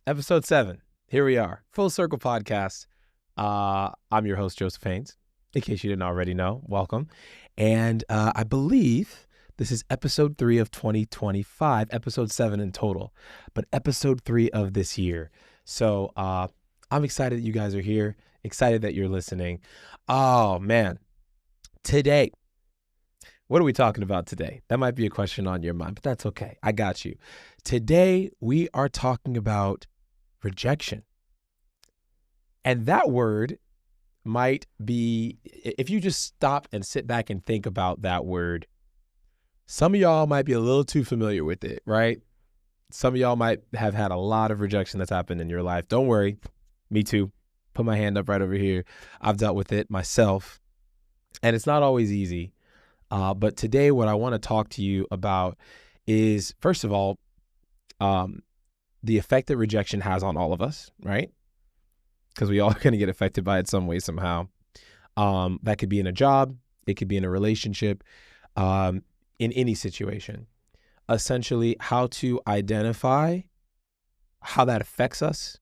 Episode 7. Here we are. Full Circle Podcast. I'm your host, Joseph Haynes. In case you didn't already know, welcome. And I believe this is episode 3 of 2025, episode 7 in total, but episode 3 of this year. So I'm excited that you guys are here, excited that you're listening. Oh, man. Today, what are we talking about today? That might be a question on your mind, but that's okay. I got you. Today, we are talking about rejection. And that word might be, if you just stop and sit back and think about that word, some of y'all might be a little too familiar with it, right? Some of y'all might have had a lot of rejection that's happened in your life. Don't worry. Me too. Put my hand up right over here. I've dealt with it myself. And it's not always easy. But today, what I want to talk to you about is, first of all, the effect that rejection has on all of us, right? Because we all are going to get affected by it some way, somehow. That could be in a job. It could be in a relationship, in any situation. Essentially, how to identify how that affects us,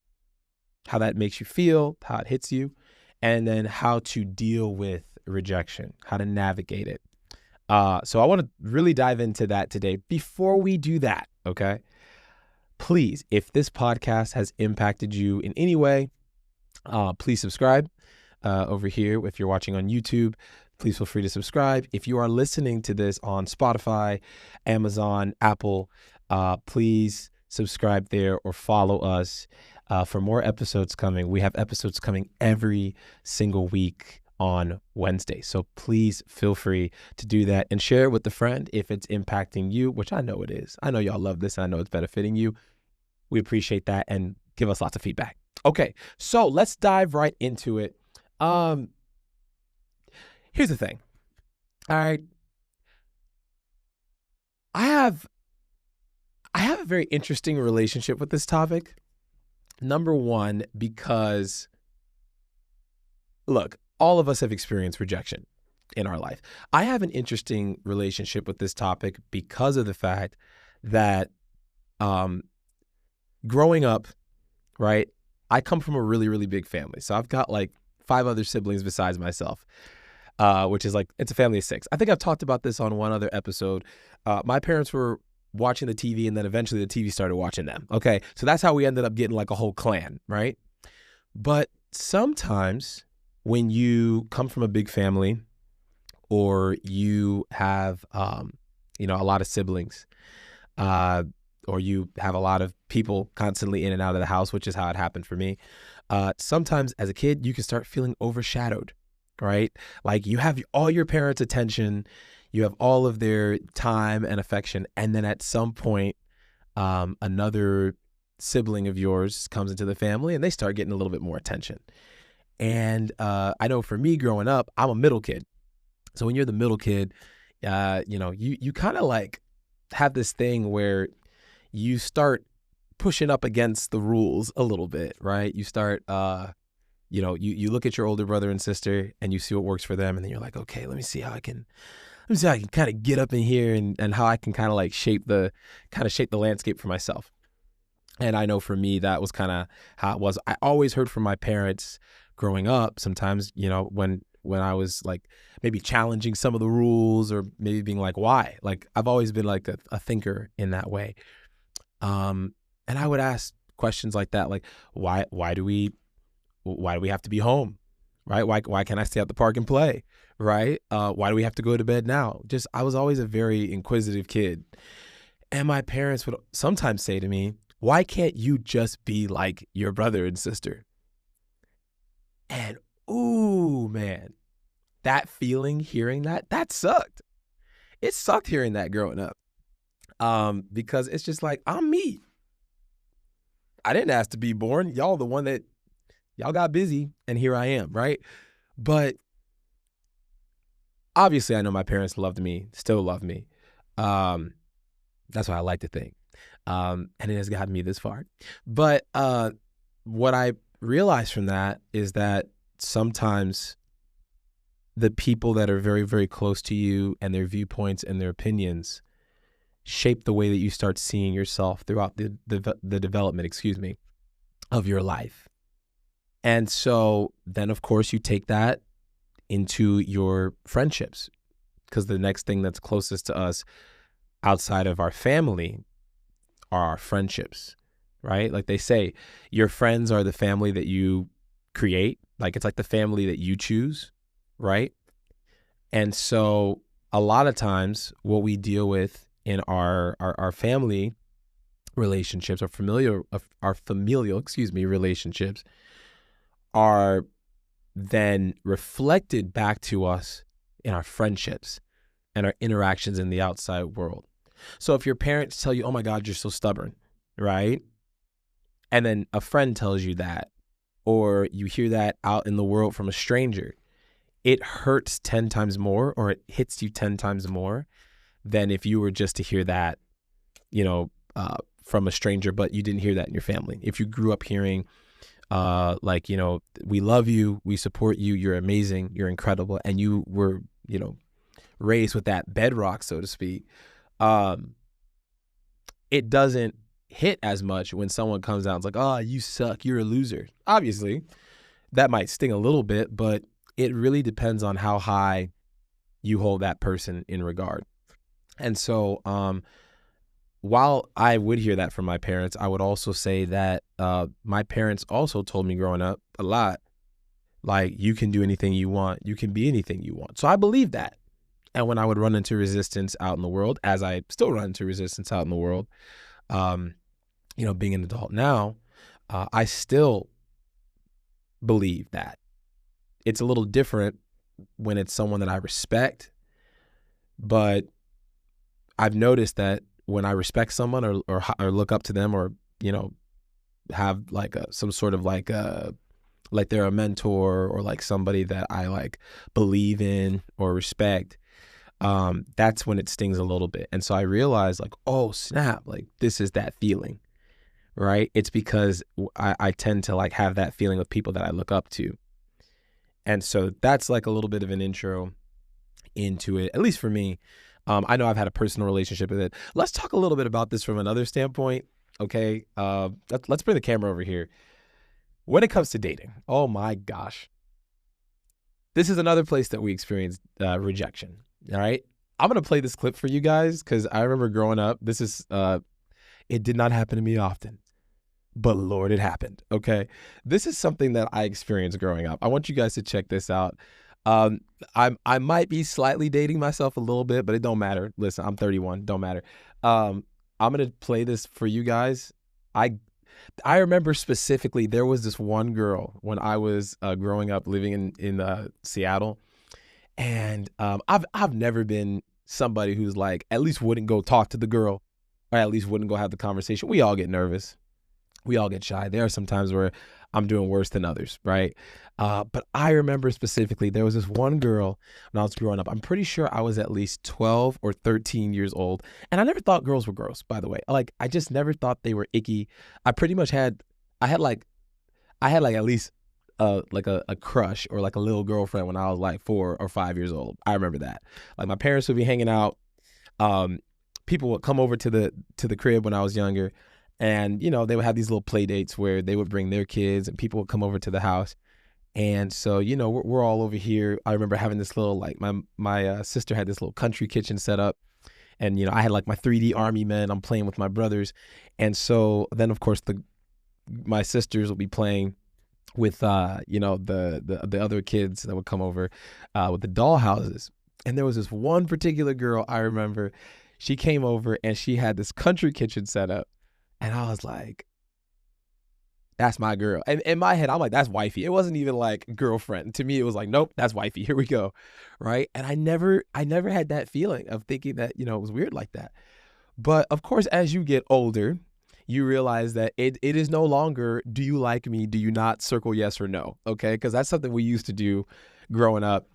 how that makes you feel, how it hits you, and then how to deal with rejection, how to navigate it. So I want to really dive into that today. Before we do that, okay, please, if this podcast has impacted you in any way, please subscribe over here. If you're watching on YouTube, please feel free to subscribe. If you are listening to this on Spotify, Amazon, Apple, please subscribe there or follow us for more episodes coming. We have episodes coming every single week on Wednesday. So please feel free to do that and share it with a friend if it's impacting you, which I know it is. I know y'all love this. And I know it's benefiting you. We appreciate that and give us lots of feedback. Okay, so let's dive right into it. Here's the thing. All right. I have a very interesting relationship with this topic. Number one, because look, all of us have experienced rejection in our life. I have an interesting relationship with this topic because of the fact that growing up, right, I come from a really, really big family. So I've got like 5 other siblings besides myself, which is like, it's a family of 6. I think I've talked about this on one other episode. My parents were watching the TV and then eventually the TV started watching them. Okay. So that's how we ended up getting like a whole clan, right? But sometimes when you come from a big family or you have, a lot of siblings, or you have a lot of people constantly in and out of the house, which is how it happened for me. Sometimes as a kid, you can start feeling overshadowed, right? Like you have all your parents' attention, you have all of their time and affection. And then at some point, another sibling of yours comes into the family and they start getting a little bit more attention. And I know for me growing up, I'm a middle kid. So when you're the middle kid, you kind of like have this thing where you start pushing up against the rules a little bit, right? You start, you look at your older brother and sister and you see what works for them. And then you're like, okay, let me see how I can kind of get up in here and how I can kind of like shape the landscape for myself. And I know for me, that was kind of how it was. I always heard from my parents growing up, sometimes, when I was like maybe challenging some of the rules or maybe being like, why? Like I've always been like a thinker in that way. And I would ask questions like that, like, why do we have to be home? Right? Why can't I stay at the park and play? Right? Why do we have to go to bed now? I was always a very inquisitive kid. And my parents would sometimes say to me, why can't you just be like your brother and sister? And ooh, man, that feeling, hearing that sucked. It sucked hearing that growing up. Because it's just like, I'm me. I didn't ask to be born. Y'all the one that y'all got busy and here I am, right? But obviously I know my parents loved me, still love me. That's what I like to think. And it has gotten me this far. But what I realized from that is that sometimes the people that are very, very close to you and their viewpoints and their opinions shape the way that you start seeing yourself throughout the development, of your life. And so then, of course, you take that into your friendships, because the next thing that's closest to us outside of our family are our friendships, right? Like they say, your friends are the family that you create. Like it's like the family that you choose, right? And so a lot of times what we deal with in our family relationships, our familial, relationships are then reflected back to us in our friendships and our interactions in the outside world. So if your parents tell you, oh my God, you're so stubborn, right? And then a friend tells you that, or you hear that out in the world from a stranger, it hurts 10 times more, or it hits you 10 times more than if you were just to hear that, from a stranger, but you didn't hear that in your family. If you grew up hearing, we love you, we support you, you're amazing, you're incredible, and you were, raised with that bedrock, so to speak, it doesn't hit as much when someone comes out and is like, oh, you suck, you're a loser. Obviously, that might sting a little bit, but it really depends on how high you hold that person in regard. And so while I would hear that from my parents, I would also say that my parents also told me growing up a lot, like, you can do anything you want, you can be anything you want. So I believe that. And when I would run into resistance out in the world, as I still run into resistance out in the world, being an adult now, I still believe that. It's a little different when it's someone that I respect, but I've noticed that when I respect someone or look up to them, or, have like some sort of like they're a mentor, or like somebody that I like believe in or respect, that's when it stings a little bit. And so I realized, like, oh snap, like this is that feeling, right? It's because I tend to like have that feeling with people that I look up to. And so that's like a little bit of an intro into it, at least for me. I know I've had a personal relationship with it. Let's talk a little bit about this from another standpoint. Okay. Let's bring the camera over here. When it comes to dating, oh my gosh, this is another place that we experience rejection. All right. I'm going to play this clip for you guys, because I remember growing up, it did not happen to me often, but Lord, it happened. Okay. This is something that I experienced growing up. I want you guys to check this out. I might be slightly dating myself a little bit, but it don't matter. Listen, I'm 31. Don't matter. I'm going to play this for you guys. I remember specifically there was this one girl when I was growing up living in Seattle. And I've never been somebody who's like, at least wouldn't go talk to the girl, or at least wouldn't go have the conversation. We all get nervous. We all get shy. There are some times where I'm doing worse than others, right? But I remember specifically there was this one girl when I was growing up. I'm pretty sure I was at least 12 or 13 years old. And I never thought girls were gross, by the way. Like, I just never thought they were icky. I pretty much had at least like a crush or like a little girlfriend when I was like 4 or 5 years old. I remember that. Like, my parents would be hanging out. People would come over to the crib when I was younger, and they would have these little play dates where they would bring their kids and people would come over to the house. And so we're all over here. I remember having this little, like, my sister had this little country kitchen set up, and I had like my 3D army men. I'm playing with my brothers, and so then of course my sisters will be playing with the other kids that would come over with the doll houses. And there was this one particular girl I remember. She came over and she had this country kitchen set up, and I was like, that's my girl. And in my head, I'm like, that's wifey. It wasn't even like girlfriend. To me, it was like, nope, that's wifey. Here we go. Right. And I never had that feeling of thinking that, it was weird like that. But of course, as you get older, you realize that it is no longer, do you like me? Do you not? Circle yes or no. Okay. Because that's something we used to do growing up,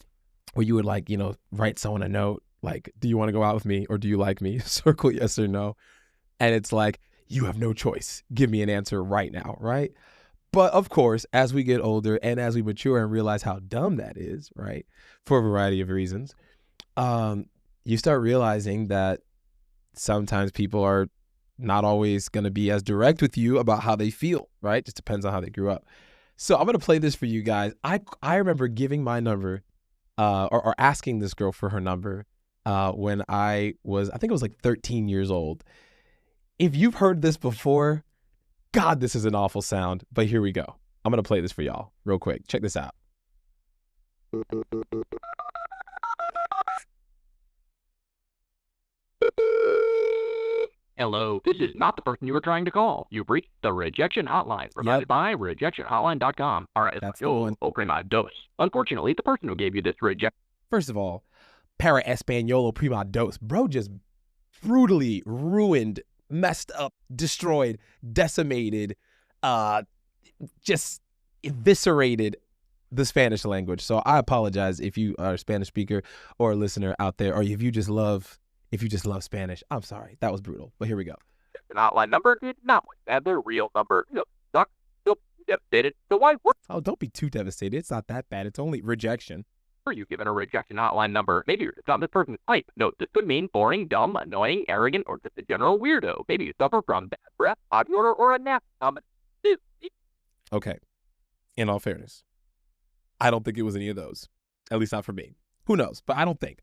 where you would like, write someone a note like, do you want to go out with me, or do you like me? Circle yes or no. And it's like, you have no choice. Give me an answer right now. Right. But of course, as we get older and as we mature and realize how dumb that is, right, for a variety of reasons, you start realizing that sometimes people are not always going to be as direct with you about how they feel, right? Just depends on how they grew up. So I'm going to play this for you guys. I remember giving my number or asking this girl for her number when I think it was like 13 years old. If you've heard this before, God, this is an awful sound, but here we go. I'm going to play this for y'all real quick. Check this out. Hello, this is not the person you were trying to call. You've reached the Rejection Hotline, provided by rejectionhotline.com. That's the one. Prima dos. Unfortunately, the person who gave you this rejection... First of all, para españolo prima dos. Bro just brutally ruined, messed up, destroyed, decimated, just eviscerated the Spanish language. So I apologize if you are a Spanish speaker or a listener out there, or if you just love Spanish. I'm sorry. That was brutal. But here we go. An hotline number did not have their real number. Still devastated. So why were don't be too devastated. It's not that bad. It's only rejection. you given a rejection hotline number? Maybe you're not this person's type. Note, this could mean boring, dumb, annoying, arrogant, or just a general weirdo. Maybe you suffer from bad breath, body odor, or a nap. Okay. In all fairness, I don't think it was any of those. At least not for me. Who knows? But I don't think.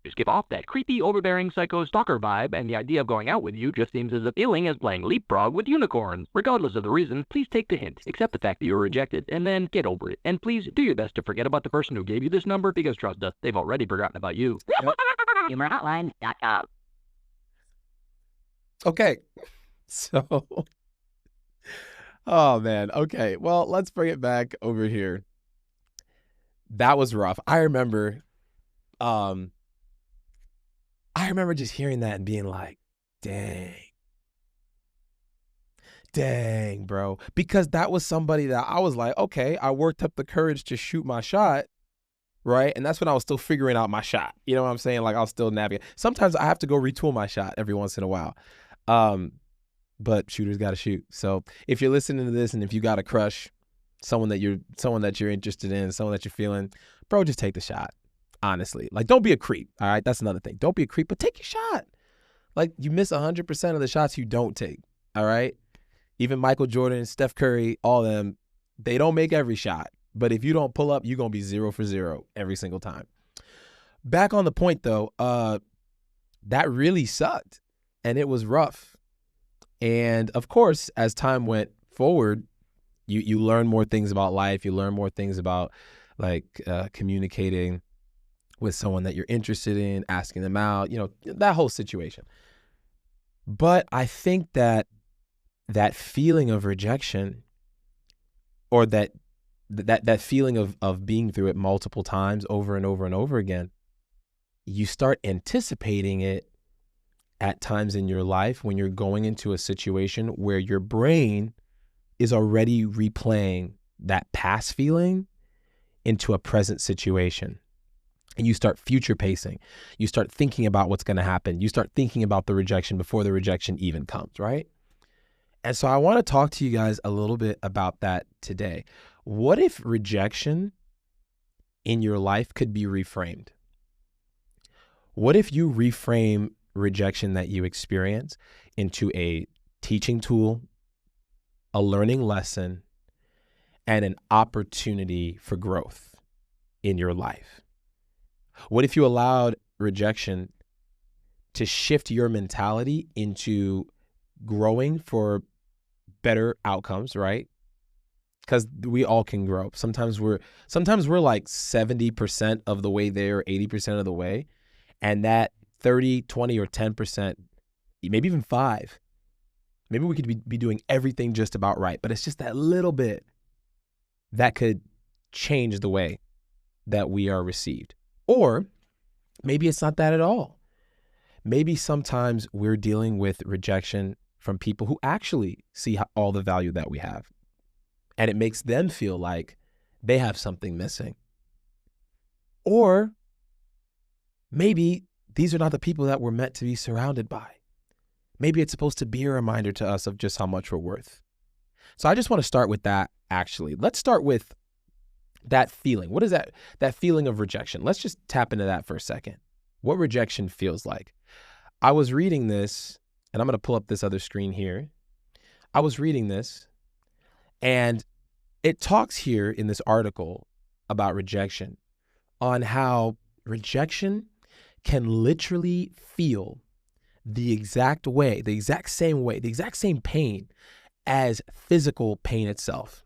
Just give off that creepy, overbearing psycho stalker vibe, and the idea of going out with you just seems as appealing as playing leapfrog with unicorns. Regardless of the reason, please take the hint, accept the fact that you were rejected, and then get over it. And please do your best to forget about the person who gave you this number, because trust us, they've already forgotten about you. Yep. HumorHotline.com. Okay. So, oh man. Okay. Well, let's bring it back over here. That was rough. I remember just hearing that and being like, dang, bro. Because that was somebody that I was like, okay, I worked up the courage to shoot my shot, right? And that's when I was still figuring out my shot. You know what I'm saying? Like, I'll still navigate. Sometimes I have to go retool my shot every once in a while. But shooters got to shoot. So if you're listening to this and if you got a crush, someone that you're interested in, someone that you're feeling, bro, just take the shot. Honestly, like, don't be a creep. All right. That's another thing. Don't be a creep, but take your shot. Like, you miss 100% of the shots you don't take. All right. Even Michael Jordan, Steph Curry, all of them, they don't make every shot. But if you don't pull up, you're going to be 0 for 0 every single time. Back on the point, though, that really sucked and it was rough. And of course, as time went forward, you learn more things about life. You learn more things about like communicating with someone that you're interested in, asking them out, that whole situation. But I think that feeling of rejection, or that feeling of being through it multiple times over and over and over again, you start anticipating it at times in your life when you're going into a situation where your brain is already replaying that past feeling into a present situation. And you start future pacing. You start thinking about what's going to happen. You start thinking about the rejection before the rejection even comes, right? And so I want to talk to you guys a little bit about that today. What if rejection in your life could be reframed? What if you reframe rejection that you experience into a teaching tool, a learning lesson, and an opportunity for growth in your life? What if you allowed rejection to shift your mentality into growing for better outcomes, right? Because we all can grow. Sometimes we're like 70% of the way there, 80% of the way. And that 30, 20, or 10%, maybe even 5, maybe we could be doing everything just about right. But it's just that little bit that could change the way that we are received. Or maybe it's not that at all. Maybe sometimes we're dealing with rejection from people who actually see all the value that we have. And it makes them feel like they have something missing. Or maybe these are not the people that we're meant to be surrounded by. Maybe it's supposed to be a reminder to us of just how much we're worth. So I just want to start with that, actually. Let's start with that feeling. What is that feeling of rejection? Let's just tap into that for a second. What rejection feels like. I was reading this and I'm going to pull up this other screen here. I was reading this, and it talks here in this article about rejection on how rejection can literally feel the exact same pain as physical pain itself.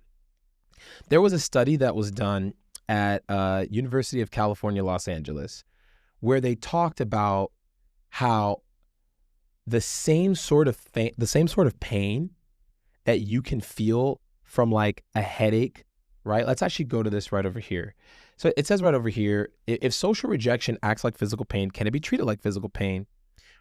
There was a study that was done at University of California, Los Angeles, where they talked about how the same sort of pain that you can feel from like a headache, right? Let's actually go to this right over here. So it says right over here, if social rejection acts like physical pain, can it be treated like physical pain?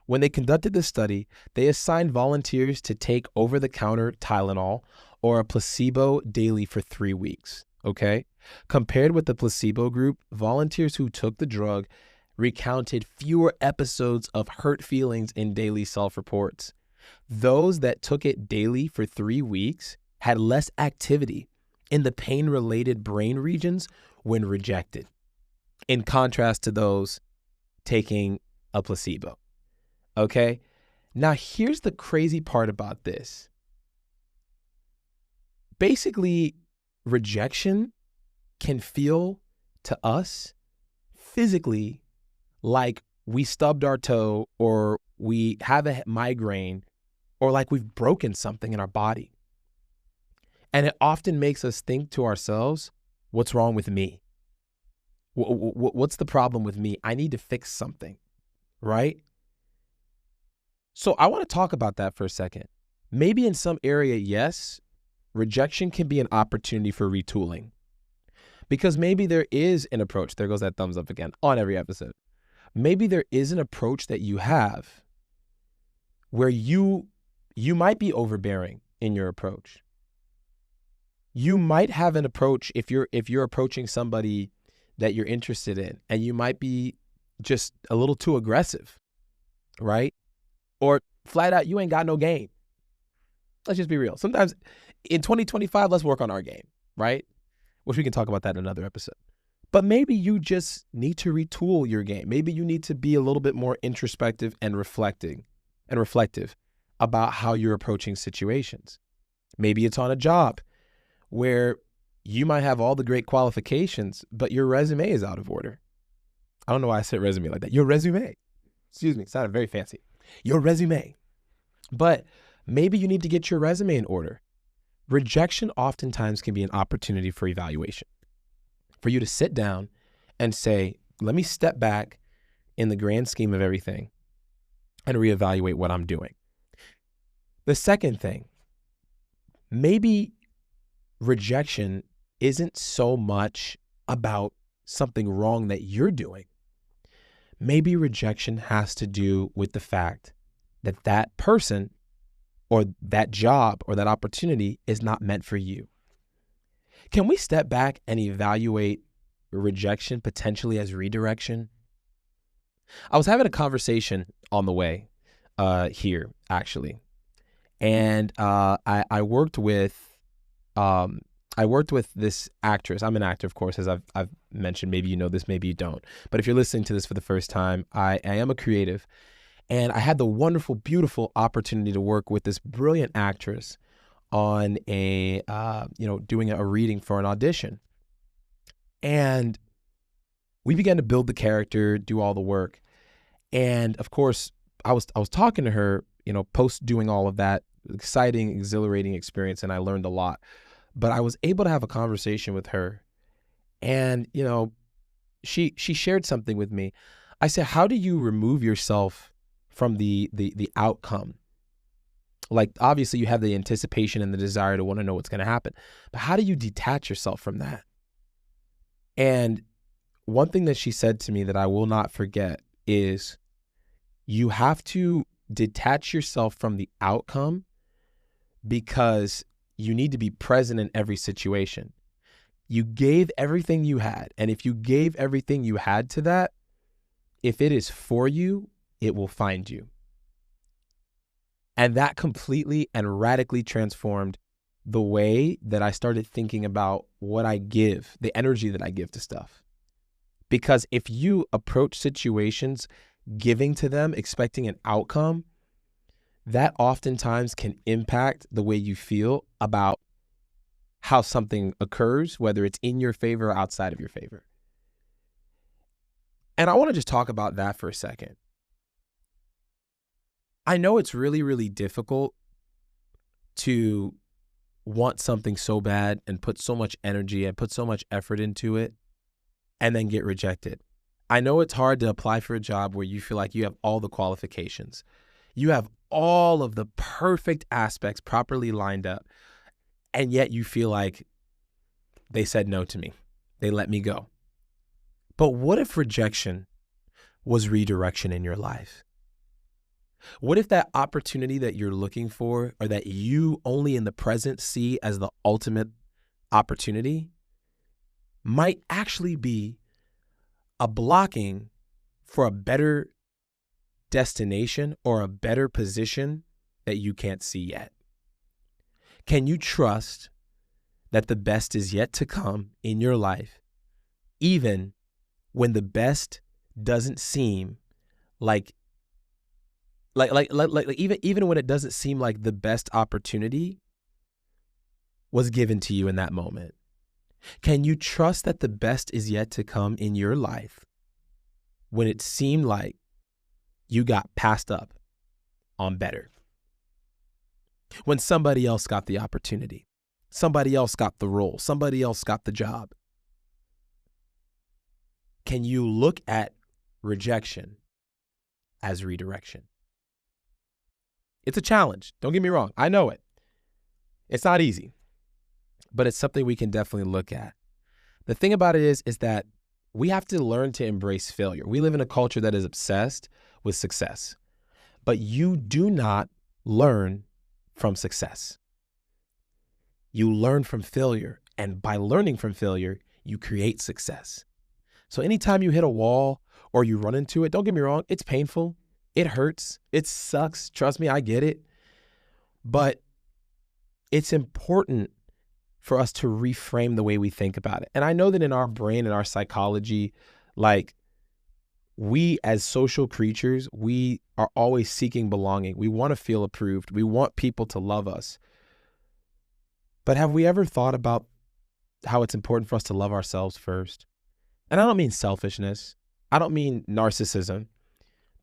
When they conducted this study, they assigned volunteers to take over-the-counter Tylenol or a placebo daily for 3 weeks, okay? Compared with the placebo group, volunteers who took the drug recounted fewer episodes of hurt feelings in daily self-reports. Those that took it daily for 3 weeks had less activity in the pain-related brain regions when rejected, in contrast to those taking a placebo. Okay? Now, here's the crazy part about this. Basically, rejection can feel to us physically like we stubbed our toe or we have a migraine or like we've broken something in our body. And it often makes us think to ourselves, what's wrong with me? What's the problem with me? I need to fix something, right? So I want to talk about that for a second. Maybe in some area, yes, rejection can be an opportunity for retooling. Because maybe there is an approach, there goes that thumbs up again on every episode. Maybe there is an approach that you have where you might be overbearing in your approach. You might have an approach if you're approaching somebody that you're interested in, and you might be just a little too aggressive, right? Or flat out, you ain't got no game. Let's just be real. Sometimes in 2025, let's work on our game, right? Which we can talk about that in another episode. But maybe you just need to retool your game. Maybe you need to be a little bit more introspective and reflective about how you're approaching situations. Maybe it's on a job where you might have all the great qualifications, but your resume is out of order. I don't know why I said resume like that. Your resume. Excuse me, it sounded very fancy. Your resume. But maybe you need to get your resume in order. Rejection oftentimes can be an opportunity for evaluation, for you to sit down and say, let me step back in the grand scheme of everything and reevaluate what I'm doing. The second thing, maybe rejection isn't so much about something wrong that you're doing. Maybe rejection has to do with the fact that that person or that job or that opportunity is not meant for you. Can we step back and evaluate rejection potentially as redirection? I was having a conversation on the way here, actually, and I worked with this actress. I'm an actor, of course, as I've mentioned. Maybe you know this, maybe you don't. But if you're listening to this for the first time, I am a creative, and I had the wonderful, beautiful opportunity to work with this brilliant actress on doing a reading for an audition. And we began to build the character, do all the work. And of course, I was talking to her, post doing all of that, exciting, exhilarating experience, and I learned a lot. But I was able to have a conversation with her, and she shared something with me. I said, how do you remove yourself from the outcome? Like, obviously you have the anticipation and the desire to want to know what's going to happen, but how do you detach yourself from that? And one thing that she said to me that I will not forget is you have to detach yourself from the outcome because you need to be present in every situation. You gave everything you had. And if you gave everything you had to that, if it is for you, it will find you. And that completely and radically transformed the way that I started thinking about what I give, the energy that I give to stuff. Because if you approach situations giving to them, expecting an outcome, that oftentimes can impact the way you feel about how something occurs, whether it's in your favor or outside of your favor. And I want to just talk about that for a second. I know it's really, really difficult to want something so bad and put so much energy and put so much effort into it and then get rejected. I know it's hard to apply for a job where you feel like you have all the qualifications. You have all of the perfect aspects properly lined up, and yet you feel like they said no to me. They let me go. But what if rejection was redirection in your life? What if that opportunity that you're looking for, or that you only in the present see as the ultimate opportunity, might actually be a blocking for a better destination or a better position that you can't see yet? Can you trust that the best is yet to come in your life, even when the best doesn't seem like even when it doesn't seem like the best opportunity was given to you in that moment? Can you trust that the best is yet to come in your life when it seemed like you got passed up on better? When somebody else got the opportunity, somebody else got the role, somebody else got the job. Can you look at rejection as redirection? It's a challenge. Don't get me wrong. I know it. It's not easy, but it's something we can definitely look at. The thing about it is that we have to learn to embrace failure. We live in a culture that is obsessed with success, but you do not learn from success. You learn from failure, and by learning from failure, you create success. So anytime you hit a wall or you run into it, don't get me wrong, it's painful. It hurts. It sucks. Trust me, I get it. But it's important for us to reframe the way we think about it. And I know that in our brain and our psychology, like, we as social creatures, we are always seeking belonging. We want to feel approved. We want people to love us. But have we ever thought about how it's important for us to love ourselves first? And I don't mean selfishness. I don't mean narcissism.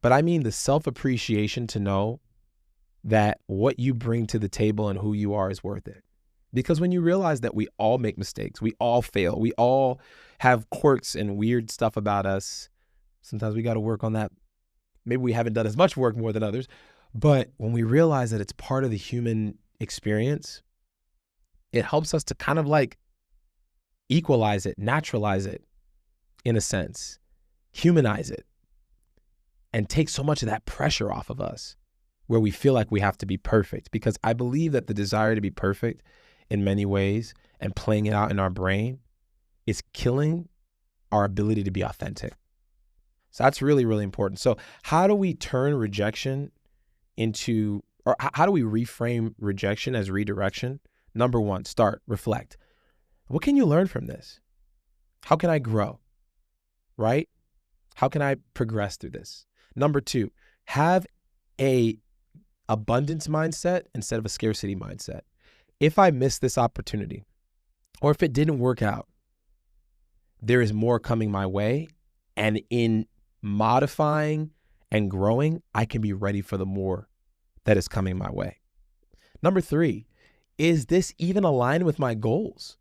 But I mean the self-appreciation to know that what you bring to the table and who you are is worth it. Because when you realize that we all make mistakes, we all fail, we all have quirks and weird stuff about us, sometimes we got to work on that. Maybe we haven't done as much work more than others. But when we realize that it's part of the human experience, it helps us to kind of like equalize it, naturalize it in a sense, humanize it, and take so much of that pressure off of us where we feel like we have to be perfect. Because I believe that the desire to be perfect in many ways and playing it out in our brain is killing our ability to be authentic. So that's really, really important. So how do we turn rejection into, or how do we reframe rejection as redirection? Number one, start, reflect. What can you learn from this? How can I grow? Right? How can I progress through this? Number two, have a abundance mindset instead of a scarcity mindset. If I miss this opportunity, or if it didn't work out, there is more coming my way. And in modifying and growing, I can be ready for the more that is coming my way. Number three, is this even aligned with my goals?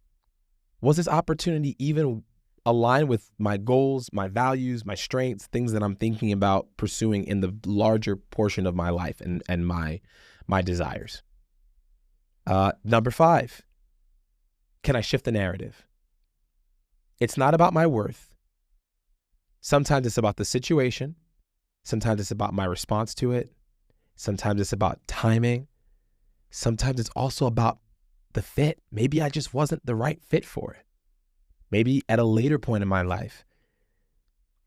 Was this opportunity even aligned with my goals, my values, my strengths, things that I'm thinking about pursuing in the larger portion of my life and my desires? Number five, can I shift the narrative? It's not about my worth. Sometimes it's about the situation. Sometimes it's about my response to it. Sometimes it's about timing. Sometimes it's also about the fit. Maybe I just wasn't the right fit for it. Maybe at a later point in my life,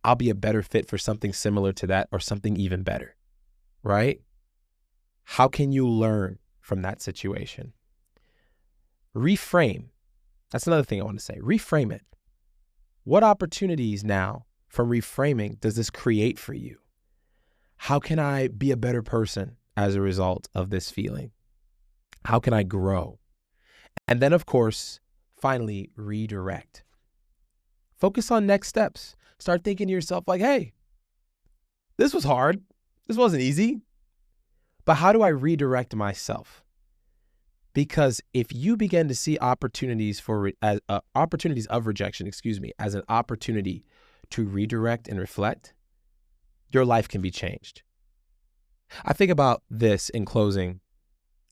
I'll be a better fit for something similar to that or something even better, right? How can you learn from that situation? Reframe. That's another thing I want to say. Reframe it. What opportunities now from reframing does this create for you? How can I be a better person as a result of this feeling? How can I grow? And then, of course, finally, redirect. Focus on next steps. Start thinking to yourself like, hey, this was hard. This wasn't easy. But how do I redirect myself? Because if you begin to see opportunities opportunities of rejection, as an opportunity to redirect and reflect, your life can be changed. I think about this in closing.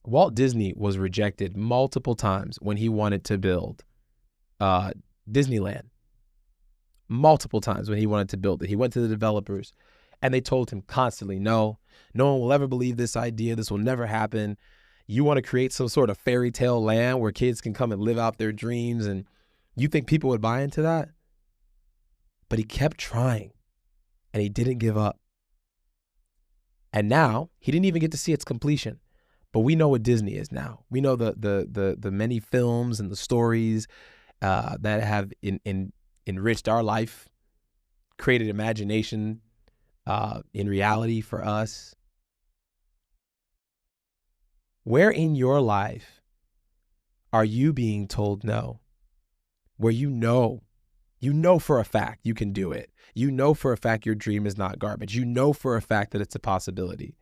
Walt Disney was rejected multiple times when he wanted to build Disneyland. Multiple times when he wanted to build it. He went to the developers and they told him constantly, no one will ever believe this idea. This will never happen. You want to create some sort of fairy tale land where kids can come and live out their dreams, and you think people would buy into that? But he kept trying and he didn't give up. And now he didn't even get to see its completion. But we know what Disney is now. We know the many films and the stories that have enriched our life, created imagination in reality for us. Where in your life are you being told no? Where you know for a fact you can do it. You know for a fact your dream is not garbage. You know for a fact that it's a possibility.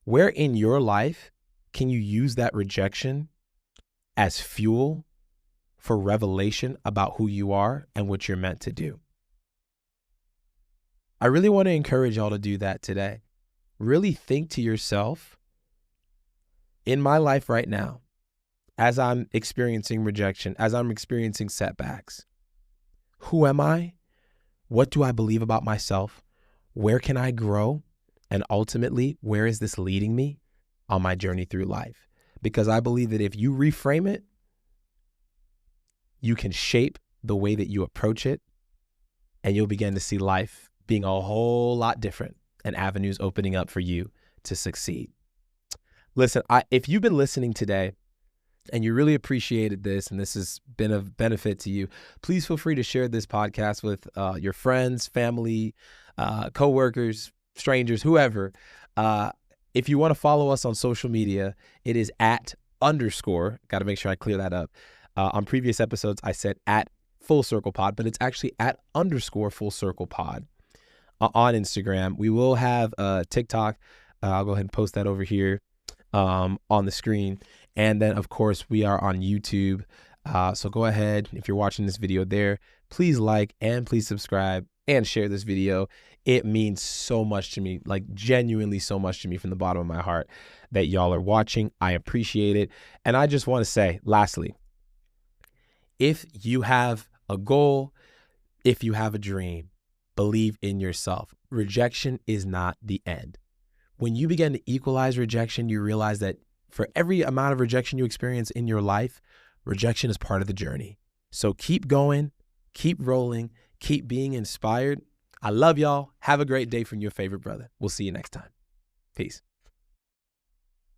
Where in your life can you use that rejection as fuel for revelation about who you are and what you're meant to do? I really want to encourage y'all to do that today. Really think to yourself, in my life right now, as I'm experiencing rejection, as I'm experiencing setbacks, who am I? What do I believe about myself? Where can I grow? And ultimately, where is this leading me on my journey through life? Because I believe that if you reframe it, you can shape the way that you approach it, and you'll begin to see life being a whole lot different and avenues opening up for you to succeed. Listen, if you've been listening today and you really appreciated this and this has been of benefit to you, please feel free to share this podcast with your friends, family, coworkers, strangers, whoever. If you want to follow us on social media, it is @_. Got to make sure I clear that up. On previous episodes, I said @FullCirclePod, but it's actually @_FullCirclePod on Instagram. We will have TikTok. I'll go ahead and post that over here on the screen. And then, of course, we are on YouTube. So go ahead. If you're watching this video there, please like and please subscribe and share this video. It means so much to me, like genuinely so much to me from the bottom of my heart that y'all are watching. I appreciate it. And I just want to say, lastly, if you have a goal, if you have a dream, believe in yourself. Rejection is not the end. When you begin to equalize rejection, you realize that for every amount of rejection you experience in your life, rejection is part of the journey. So keep going, keep rolling, keep being inspired. I love y'all. Have a great day from your favorite brother. We'll see you next time. Peace.